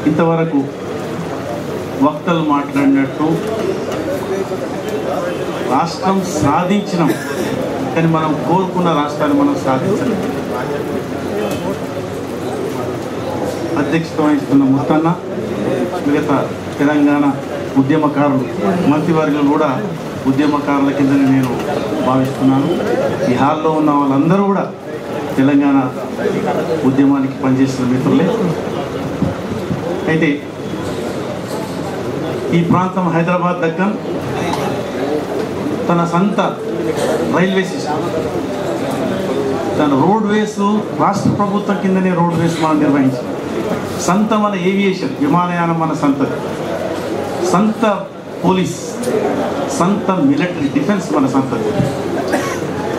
ఇంతవరకు వక్తలు మాట్లాడినట్టు రాష్ట్రం సాధించినాం, కానీ మనం కోరుకున్న రాష్ట్రాన్ని మనం సాధించలేదు. అధ్యక్షత వహిస్తున్న ముత్తన్న, మిగతా తెలంగాణ ఉద్యమకారులు, మంత్రివర్గం కూడా ఉద్యమకారుల కిందనే నేను భావిస్తున్నాను. ఈ హాల్లో ఉన్న వాళ్ళందరూ కూడా తెలంగాణ ఉద్యమానికి పనిచేస్తున్న మిత్రులే. అయితే ఈ ప్రాంతం హైదరాబాద్ దక్కన్ తన సొంత రైల్వే సిస్టమ్, తన రోడ్వేస్ రాష్ట్ర ప్రభుత్వం కిందనే రోడ్వేస్ మనం నిర్వహించాం. సొంత మన ఏవియేషన్ విమానయానం మన సొంతది, సొంత పోలీస్, సొంత మిలిటరీ డిఫెన్స్ మన సొంతది.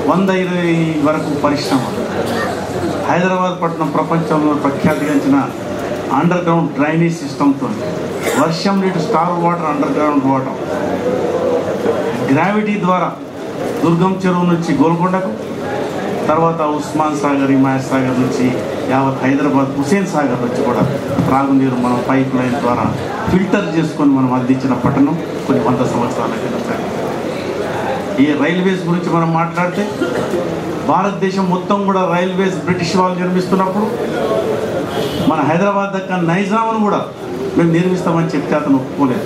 120 వరకు పరిశ్రమ. హైదరాబాద్ పట్టణం ప్రపంచంలో ప్రఖ్యాతిగాంచిన అండర్ గ్రౌండ్ డ్రైనేజ్ సిస్టమ్తో, వర్షం నీటి star water, under ground water, gravity ద్వారా దుర్గం చెరువు నుంచి గోల్కొండకు, తర్వాత ఉస్మాన్ సాగర్, హిమాయత్ సాగర్ నుంచి యావత్ హైదరాబాద్ హుసేన్ సాగర్ నుంచి కూడా త్రాగునీరు మనం పైప్ లైన్ ద్వారా ఫిల్టర్ చేసుకొని మనం అందించిన పట్టణం కొన్ని 100 సంవత్సరాల కింద. ఈ రైల్వేస్ గురించి మనం మాట్లాడితే భారతదేశం మొత్తం కూడా రైల్వేస్ బ్రిటిష్ వాళ్ళు నిర్మిస్తున్నప్పుడు మన హైదరాబాద్ దగ్గర నైజాంను కూడా మేము నిర్మిస్తామని చెప్తే అతను ఒప్పుకోలేదు.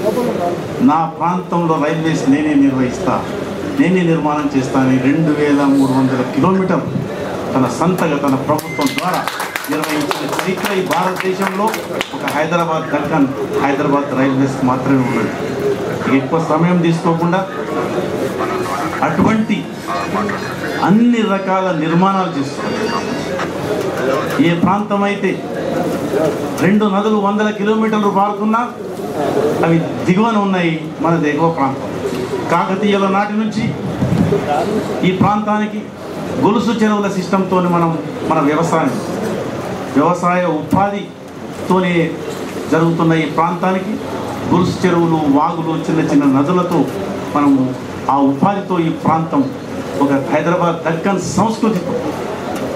నా ప్రాంతంలో రైల్వేస్ నేనే నిర్వహిస్తా, నేనే నిర్మాణం చేస్తానని 2300 కిలోమీటర్లు తన సొంతగా తన ప్రభుత్వం ద్వారా నిర్వహించిన చరిత్ర ఈ భారతదేశంలో ఒక హైదరాబాద్ దక్కన్, హైదరాబాద్ రైల్వేస్ మాత్రమే ఉన్నది. ఎక్కువ సమయం తీసుకోకుండా అటువంటి అన్ని రకాల నిర్మాణాలు చేస్తారు. ఏ ప్రాంతం అయితే 2 నదులు 100 కిలోమీటర్లు పారుకున్నా అవి దిగువన ఉన్నాయి, మనది ఎగువ ప్రాంతం. కాకతీయుల నాటి నుంచి ఈ ప్రాంతానికి గొలుసు చెరువుల సిస్టంతో మనం మన వ్యవసాయ ఉపాధితోనే జరుగుతున్న ఈ ప్రాంతానికి గొలుసు చెరువులు, వాగులు, చిన్న చిన్న నదులతో మనము ఆ ఉపాధితో ఈ ప్రాంతం ఒక హైదరాబాద్ దక్కన్ సంస్కృతితో,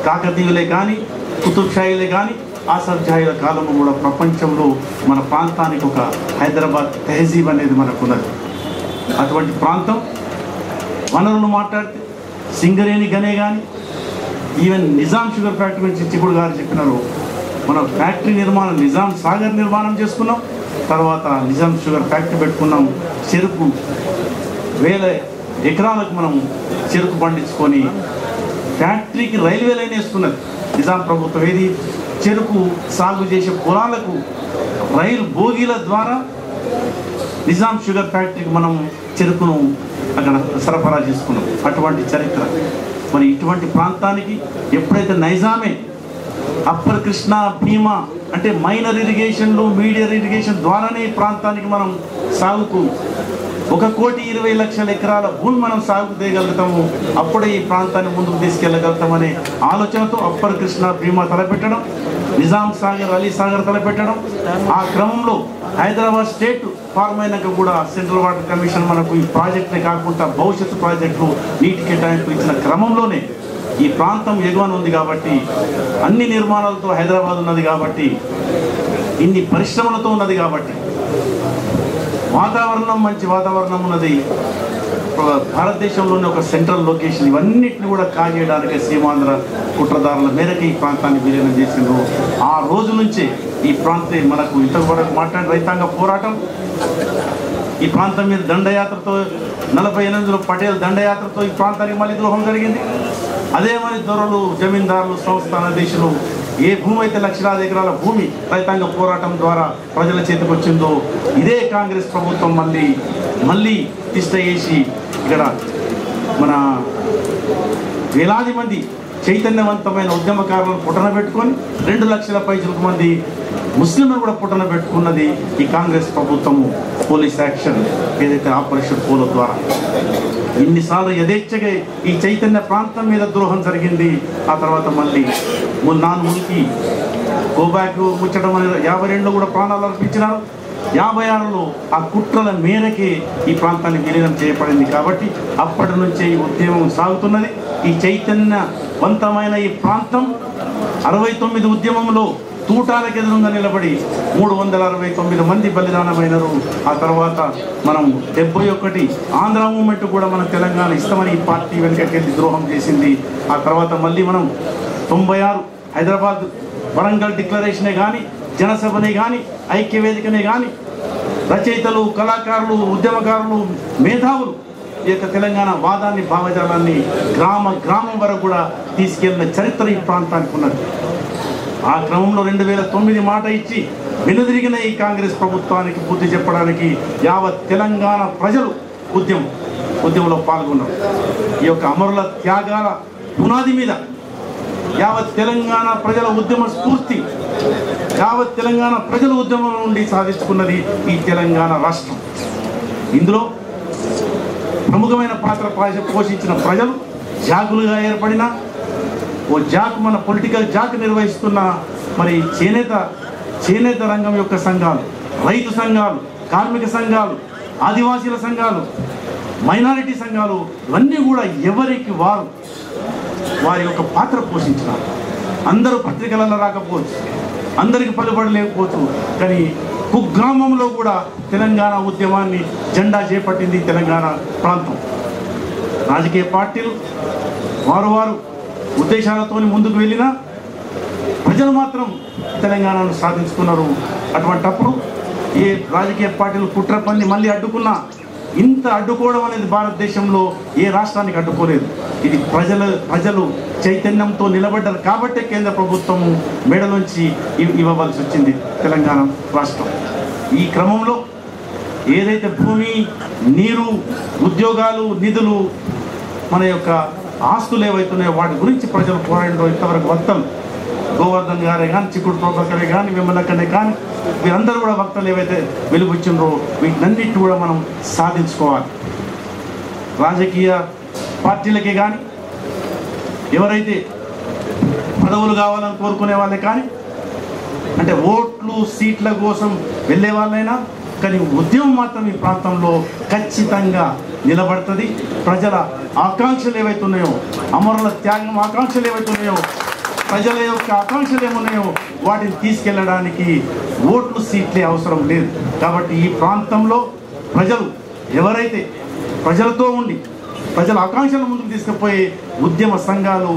కాకతీయులే కానీ కుతుబ్షాయిలే కానీ ఆసఫ్జాయిల కాలము కూడా ప్రపంచంలో మన ప్రాంతానికి ఒక హైదరాబాద్ తెహజీబ్ అనేది మనకున్నది. అటువంటి ప్రాంతం వనరులు మాట్లాడితే సింగరేణి గనే కానీ, ఈవెన్ నిజాం షుగర్ ఫ్యాక్టరీ నుంచి చిక్కుడు గారు చెప్పినారు, మనం ఫ్యాక్టరీ నిర్మాణం నిజాం సాగర్ నిర్మాణం చేసుకున్నాం, తర్వాత నిజాం షుగర్ ఫ్యాక్టరీ పెట్టుకున్నాం. చెరుకు 1000 ఎకరాలకు మనం చెరుకు పండించుకొని ఫ్యాక్టరీకి రైల్వే లైన్ వేసుకున్నది నిజాం ప్రభుత్వం. ఏది చెరుకు సాగు చేసే పొలాలకు రైలు బోగీల ద్వారా నిజాం షుగర్ ఫ్యాక్టరీకి మనం చెరుకును అక్కడ సరఫరా చేసుకున్నాం. అటువంటి చరిత్ర. మరి ఇటువంటి ప్రాంతానికి ఎప్పుడైతే నైజామే అప్పర్ కృష్ణ, భీమా అంటే మైనర్ ఇరిగేషన్లు, మీడియర్ ఇరిగేషన్ ద్వారానే ఈ ప్రాంతానికి మనం సాగుకు 1,20,00,000 ఎకరాల భూమి మనం సాగు చేయగలుగుతాము, అప్పుడే ఈ ప్రాంతాన్ని ముందుకు తీసుకెళ్ళగలుగుతామనే ఆలోచనతో అప్పర్ కృష్ణ, భీమా తలపెట్టడం, నిజాం సాగర్, అలీ సాగర్ తలపెట్టడం. ఆ క్రమంలో హైదరాబాద్ స్టేట్ ఫార్మ్ అయినాక కూడా సెంట్రల్ వాటర్ కమిషన్ మనకు ఈ ప్రాజెక్టునే కాకుండా భవిష్యత్తు ప్రాజెక్టులు నీటి కేటాయింపు ఇచ్చిన క్రమంలోనే ఈ ప్రాంతం ఎగువన ఉంది కాబట్టి, అన్ని నిర్మాణాలతో హైదరాబాద్ ఉన్నది కాబట్టి, ఇన్ని పరిశ్రమలతో ఉన్నది కాబట్టి, వాతావరణం మంచి వాతావరణం ఉన్నది, భారతదేశంలోనే ఒక సెంట్రల్ లొకేషన్. ఇవన్నిటిని కూడా కాజేయడానికి సీమాంధ్ర కుట్రదారుల మేరకు ఈ ప్రాంతాన్ని విలీనం చేసిండ్రు. ఆ రోజు నుంచే ఈ ప్రాంతం మనకు ఇంతవరకు మాట్లాడిన రైతాంగ పోరాటం, ఈ ప్రాంతం మీద దండయాత్రతో 48లో పటేల్ దండయాత్రతో ఈ ప్రాంతానికి మళ్ళీ ద్రోహం జరిగింది. అదే మరి దొరలు, జమీందారులు, సంస్థానాధీశులు ఏ భూమి అయితే లక్షలాది ఎకరాల భూమి రైతాంగ పోరాటం ద్వారా ప్రజల చేతికి వచ్చిందో ఇదే కాంగ్రెస్ ప్రభుత్వం మళ్ళీ తిష్ట చేసి ఇక్కడ మన వేలాది మంది చైతన్యవంతమైన ఉద్యమకారులను పుట్టన పెట్టుకొని 2 లక్షల పైచులకు మంది ముస్లింలు కూడా పుట్టన పెట్టుకున్నది ఈ కాంగ్రెస్ ప్రభుత్వము. పోలీస్ యాక్షన్ ఏదైతే ఆపరేషన్ పోలో ద్వారా ఇన్నిసార్లు యథేచ్ఛగా ఈ చైతన్య ప్రాంతం మీద ద్రోహం జరిగింది. ఆ తర్వాత మళ్ళీ ముల్కి గోబ్యాక్ ముచ్చడం అనేది 52లో కూడా ప్రాణాలు అర్పించినారు. 56లో ఆ కుట్రల మేరకే ఈ ప్రాంతాన్ని విలీనం చేయబడింది. కాబట్టి అప్పటి నుంచే ఈ ఉద్యమం సాగుతున్నది. ఈ చైతన్యవంతమైన ఈ ప్రాంతం 69 ఉద్యమంలో తూటాలకు ఎదురుగా నిలబడి 369 మంది బలిదానమైనరు. ఆ తర్వాత మనం 71 ఆంధ్ర మూమెంట్ కూడా మనం తెలంగాణ ఇస్తామని ఈ పార్టీ వెనుకకెళ్ళి ద్రోహం చేసింది. ఆ తర్వాత మళ్ళీ మనం 96 హైదరాబాద్ వరంగల్ డిక్లరేషనే కానీ, జనసభనే కానీ, ఐక్యవేదికనే కానీ, రచయితలు, కళాకారులు, ఉద్యమకారులు, మేధావులు ఈ యొక్క తెలంగాణ వాదాన్ని, భావజాలాన్ని గ్రామం వరకు కూడా తీసుకెళ్లిన చరిత్ర ఈ ప్రాంతానికి ఉన్నది. ఆ క్రమంలో 2009 మాట ఇచ్చి వెనుదిరిగిన ఈ కాంగ్రెస్ ప్రభుత్వానికి బుద్ధి చెప్పడానికి యావత్ తెలంగాణ ప్రజలు ఉద్యమంలో పాల్గొన్నారు. ఈ యొక్క అమరుల త్యాగాల పునాది మీద యావత్ తెలంగాణ ప్రజల ఉద్యమ స్ఫూర్తి, యావత్ తెలంగాణ ప్రజల ఉద్యమం నుండి సాధించుకున్నది ఈ తెలంగాణ రాష్ట్రం. ఇందులో ప్రముఖమైన పాత్ర పోషించిన ప్రజలు జాకులుగా ఏర్పడిన ఓ జాక్, మన పొలిటికల్ జాక్ నిర్వహిస్తున్న మరి చేనేత రంగం యొక్క సంఘాలు, రైతు సంఘాలు, కార్మిక సంఘాలు, ఆదివాసీల సంఘాలు, మైనారిటీ సంఘాలు ఇవన్నీ కూడా ఎవరికి వారి యొక్క పాత్ర పోషించినారు. అందరూ పత్రికలలో రాకపోవచ్చు, అందరికి పలుపడలేకపోవచ్చు, కానీ కుగ్రామంలో కూడా తెలంగాణ ఉద్యమాన్ని జెండా చేపట్టింది తెలంగాణ ప్రాంతం. రాజకీయ పార్టీలు వారు ఉద్దేశాలతో ముందుకు వెళ్ళినా ప్రజలు మాత్రం తెలంగాణను సాధించుకున్నారు. అటువంటప్పుడు ఏ రాజకీయ పార్టీలు కుట్ర పన్ని మళ్ళీ అడ్డుకున్నా, ఇంత అడ్డుకోవడం అనేది భారతదేశంలో ఏ రాష్ట్రానికి అడ్డుకోలేదు. ఇది ప్రజలు చైతన్యంతో నిలబడ్డారు కాబట్టే కేంద్ర ప్రభుత్వం మెడలోంచి ఇవ్వవలసి వచ్చింది తెలంగాణ రాష్ట్రం. ఈ క్రమంలో ఏదైతే భూమి, నీరు, ఉద్యోగాలు, నిధులు, మన యొక్క ఆస్తులు ఏవైతున్నాయో వాటి గురించి ప్రజలు పోరాడడం ఇంతవరకు వక్తలు గోవర్ధన్ గారే కానీ, చిక్కుడు ప్రభాకరే కానీ, విమలక్కనే కానీ, వీరందరూ కూడా వక్తలు ఏవైతే వెలుగుచ్చిండ్రో వీటన్నిటి కూడా మనం సాధించుకోవాలి. రాజకీయ పార్టీలకే కానీ, ఎవరైతే పదవులు కావాలని కోరుకునే వాళ్ళే కానీ, అంటే ఓట్లు సీట్ల కోసం వెళ్ళే వాళ్ళైనా కానీ ఉద్యమం మాత్రం ఈ ప్రాంతంలో ఖచ్చితంగా నిలబడుతుంది. ప్రజల ఆకాంక్షలు ఏవైతున్నాయో, అమరుల త్యాగం ఆకాంక్షలు ఏవైతున్నాయో, ప్రజల యొక్క ఆకాంక్షలు ఏమున్నాయో వాటిని తీసుకెళ్ళడానికి ఓట్లు సీట్లే అవసరం లేదు. కాబట్టి ఈ ప్రాంతంలో ప్రజలు ఎవరైతే ప్రజలతో ఉండి ప్రజల ఆకాంక్షల ముందుకు తీసుకుపోయే ఉద్యమ సంఘాలు,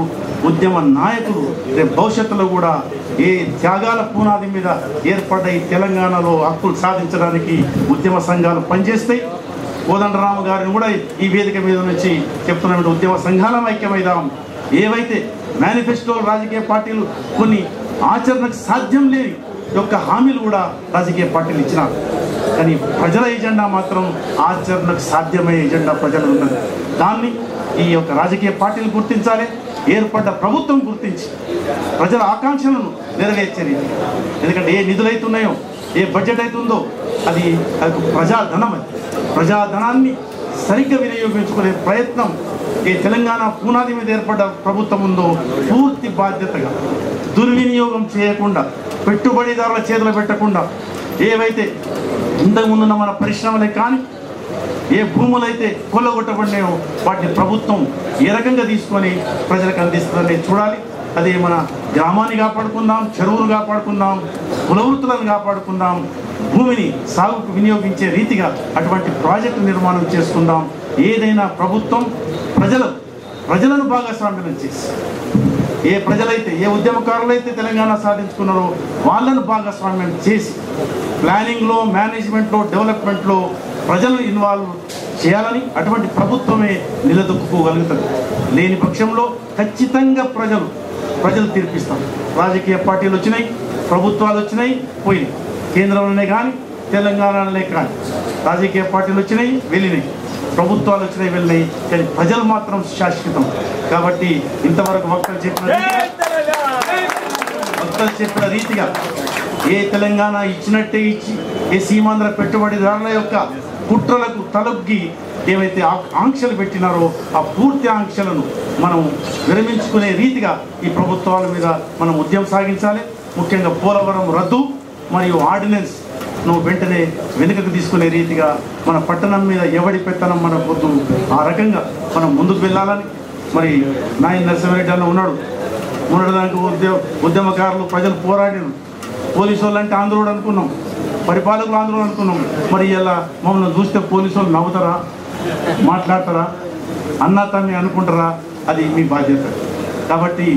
ఉద్యమ నాయకులు రేపు భవిష్యత్తులో కూడా ఏ త్యాగాల పునాది మీద ఏర్పడ్డ ఈ తెలంగాణలో హక్కులు సాధించడానికి ఉద్యమ సంఘాలు పనిచేస్తాయి. కోదండరామ గారిని కూడా ఈ వేదిక మీద నుంచి చెప్తున్నటువంటి ఉద్యమ సంఘాల ఐక్యమైదాం. ఏవైతే మేనిఫెస్టో రాజకీయ పార్టీలు కొన్ని ఆచరణకు సాధ్యం లేని యొక్క హామీలు కూడా రాజకీయ పార్టీలు ఇచ్చినారు, కానీ ప్రజల ఎజెండా మాత్రం ఆచరణకు సాధ్యమయ్యే ఎజెండా ప్రజలు ఉన్నది. దాన్ని ఈ యొక్క రాజకీయ పార్టీలు గుర్తించాలి. ఏర్పడ్డ ప్రభుత్వం గుర్తించి ప్రజల ఆకాంక్షలను నెరవేర్చేది. ఎందుకంటే ఏ నిధులు అవుతున్నాయో, ఏ బడ్జెట్ అవుతుందో అది ప్రజాధనం. ప్రజాధనాన్ని సరిగ్గా వినియోగించుకునే ప్రయత్నం ఈ తెలంగాణ పునాది మీద ఏర్పడ్డ ప్రభుత్వం ఉందో పూర్తి బాధ్యతగా దుర్వినియోగం చేయకుండా, పెట్టుబడిదారుల చేతులు పెట్టకుండా, ఏవైతే ఇంతకుముందున్న మన పరిశ్రమలే కానీ ఏ భూములైతే కొల్లగొట్టబడినాయో వాటిని ప్రభుత్వం ఏ రకంగా తీసుకొని ప్రజలకు అందిస్తుందని చూడాలి. అదే మన గ్రామాన్ని కాపాడుకుందాం, చెరువులు కాపాడుకుందాం, కులవృత్తులను కాపాడుకుందాం, భూమిని సాగుకు వినియోగించే రీతిగా అటువంటి ప్రాజెక్టు నిర్మాణం చేసుకుందాం. ఏదైనా ప్రభుత్వం ప్రజలను భాగస్వామ్యం చేసి, ఏ ప్రజలైతే ఏ ఉద్యమకారులైతే తెలంగాణ సాధించుకున్నారో వాళ్ళను భాగస్వామ్యం చేసి ప్లానింగ్లో, మేనేజ్మెంట్లో, డెవలప్మెంట్లో ప్రజలను ఇన్వాల్వ్ చేయాలని అటువంటి ప్రభుత్వమే నిలదొక్కుకోగలుగుతుంది. లేని పక్షంలో ఖచ్చితంగా ప్రజలు తీర్పిస్తారు. రాజకీయ పార్టీలు వచ్చినాయి, ప్రభుత్వాలు వచ్చినాయి, పోయినాయి. కేంద్రంలోనే కానీ తెలంగాణలోనే కానీ రాజకీయ పార్టీలు వచ్చినాయి, వెళ్ళినాయి, ప్రభుత్వాలు వచ్చినాయి, వెళ్ళినాయి, కానీ ప్రజలు మాత్రం శాశ్వతం. కాబట్టి ఇంతవరకు వక్తలు చెప్పిన రీతిగా ఏ తెలంగాణ ఇచ్చినట్టే ఇచ్చి ఏ సీమాంధ్ర పెట్టుబడిదారుల యొక్క కుట్రలకు తలొగ్గి ఏవైతే ఆంక్షలు పెట్టినారో ఆ పూర్తి ఆంక్షలను మనం విరమించుకునే రీతిగా ఈ ప్రభుత్వాల మీద మనం ఉద్యమం సాగించాలి. ముఖ్యంగా పోలవరం రద్దు మరియు ఆర్డినెన్స్ వెంటనే వెనుకకు తీసుకునే రీతిగా మన పట్టణం మీద ఎవడి పెత్తనం మనకు వద్దు, ఆ రకంగా మనం ముందుకు వెళ్ళాలని. మరి నాయన నరసింహారెడ్డి అన్న ఉన్నాడు, మొన్నటిదానికి ఉద్యమకారులు ప్రజలు పోరాడిన పోలీసు వాళ్ళు అంటే ఆంధ్రోడు అనుకున్నాం, పరిపాలకులు ఆంధ్రోడు అనుకున్నాం. మరి ఇలా మమ్మల్ని చూస్తే పోలీసు వాళ్ళు నవ్వుతారా, మాట్లాడతారా, అన్నా తమ్మి అనుకుంటారా? అది మీ బాధ్యత. కాబట్టి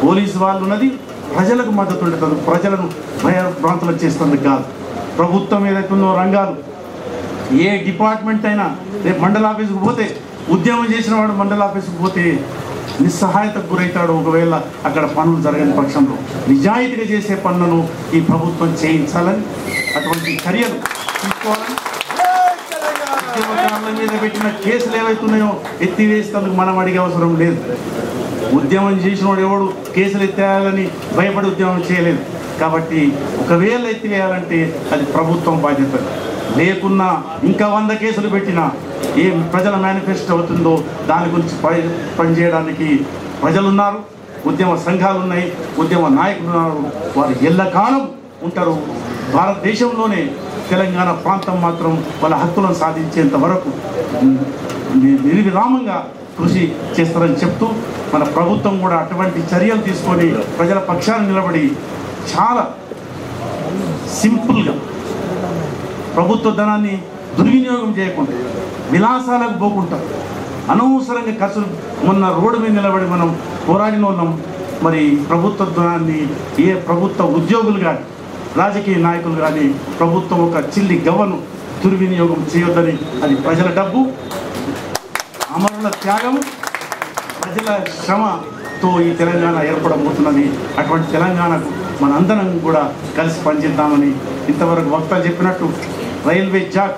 పోలీసు వాళ్ళు ఉన్నది ప్రజలకు మద్దతు ఉంటుంది, ప్రజలను భయభ్రాంతులకు చేస్తుంది కాదు. ప్రభుత్వం ఏదైతే ఉందో రంగాలు, ఏ డిపార్ట్మెంట్ అయినా రేపు మండల ఆఫీసుకు పోతే, ఉద్యమం చేసిన వాడు మండల ఆఫీసుకు పోతే నిస్సహాయతకు గురవుతాడు. ఒకవేళ అక్కడ పనులు జరగని పక్షంలో నిజాయితీగా చేసే పనులను ఈ ప్రభుత్వం చేయించాలని, అటువంటి చర్యలు తీసుకోవాలని, ఉద్యమకారుల మీద పెట్టిన కేసులు ఏవైతున్నాయో ఎత్తివేసేందుకు మనం అడిగే అవసరం లేదు. ఉద్యమం చేసిన వాడు ఎవడు కేసులు ఎత్తేయాలని భయపడి ఉద్యమం చేయలేదు. కాబట్టి ఒకవేళ ఎత్తివేయాలంటే అది ప్రభుత్వం బాధ్యత. లేకున్నా ఇంకా 100 కేసులు పెట్టినా ఏం ప్రజల మేనిఫెస్టో అవుతుందో దాని గురించి పనిచేయడానికి ప్రజలున్నారు, ఉద్యమ సంఘాలు ఉన్నాయి, ఉద్యమ నాయకులు ఉన్నారు. వారు ఎల్లకాలం ఉంటారు. భారతదేశంలోనే తెలంగాణ ప్రాంతం మాత్రం వాళ్ళ హక్కులను సాధించేంత వరకు నిర్విరామంగా కృషి చేస్తారని చెప్తూ, మన ప్రభుత్వం కూడా అటువంటి చర్యలు తీసుకొని ప్రజల పక్షాన నిలబడి చాలా సింపుల్గా ప్రభుత్వ ధనాన్ని దుర్వినియోగం చేయకుండా, విలాసాలకు పోకుండా, అనవసరంగా ఖర్చులు, మొన్న రోడ్డు మీద నిలబడి మనం పోరాడిన వాళ్ళం. మరి ప్రభుత్వ ధనాన్ని ఏ ప్రభుత్వ ఉద్యోగులు కానీ, రాజకీయ నాయకులు కానీ, ప్రభుత్వం ఒక చిల్లి గవ్వను దుర్వినియోగం చేయొద్దని. అది ప్రజల డబ్బు, అమరుల త్యాగము, ప్రజల శ్రమతో ఈ తెలంగాణ ఏర్పడబోతున్నది. అటువంటి తెలంగాణకు మనందరం కూడా కలిసి పనిచేద్దామని ఇంతవరకు వక్తలు చెప్పినట్టు రైల్వే జాక్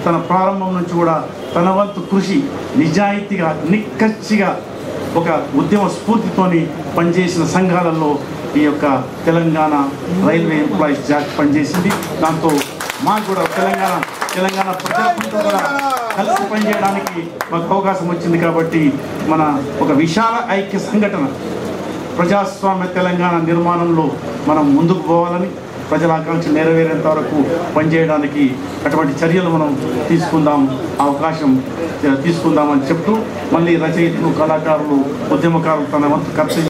తన ప్రారంభం నుంచి కూడా తన వంతు కృషి నిజాయితీగా, నిక్కచ్చిగా, ఒక ఉద్యమ స్ఫూర్తితోని పనిచేసిన సంఘాలలో ఈ యొక్క తెలంగాణ రైల్వే ఎంప్లాయీస్ జాక్ పనిచేసింది. దాంతో మాకు కూడా తెలంగాణ ప్రజలతో కూడా కలిసి పనిచేయడానికి మాకు అవకాశం వచ్చింది. కాబట్టి మన ఒక విశాల ఐక్య సంఘటన ప్రజాస్వామ్య తెలంగాణ నిర్మాణంలో మనం ముందుకు పోవాలని, ప్రజల ఆకాంక్ష నెరవేరేంత వరకు పనిచేయడానికి అటువంటి చర్యలు మనం అవకాశం తీసుకుందామని చెప్తూ, మళ్ళీ రచయితలు, కళాకారులు, ఉద్యమకారులు తన వంతు ఖర్చు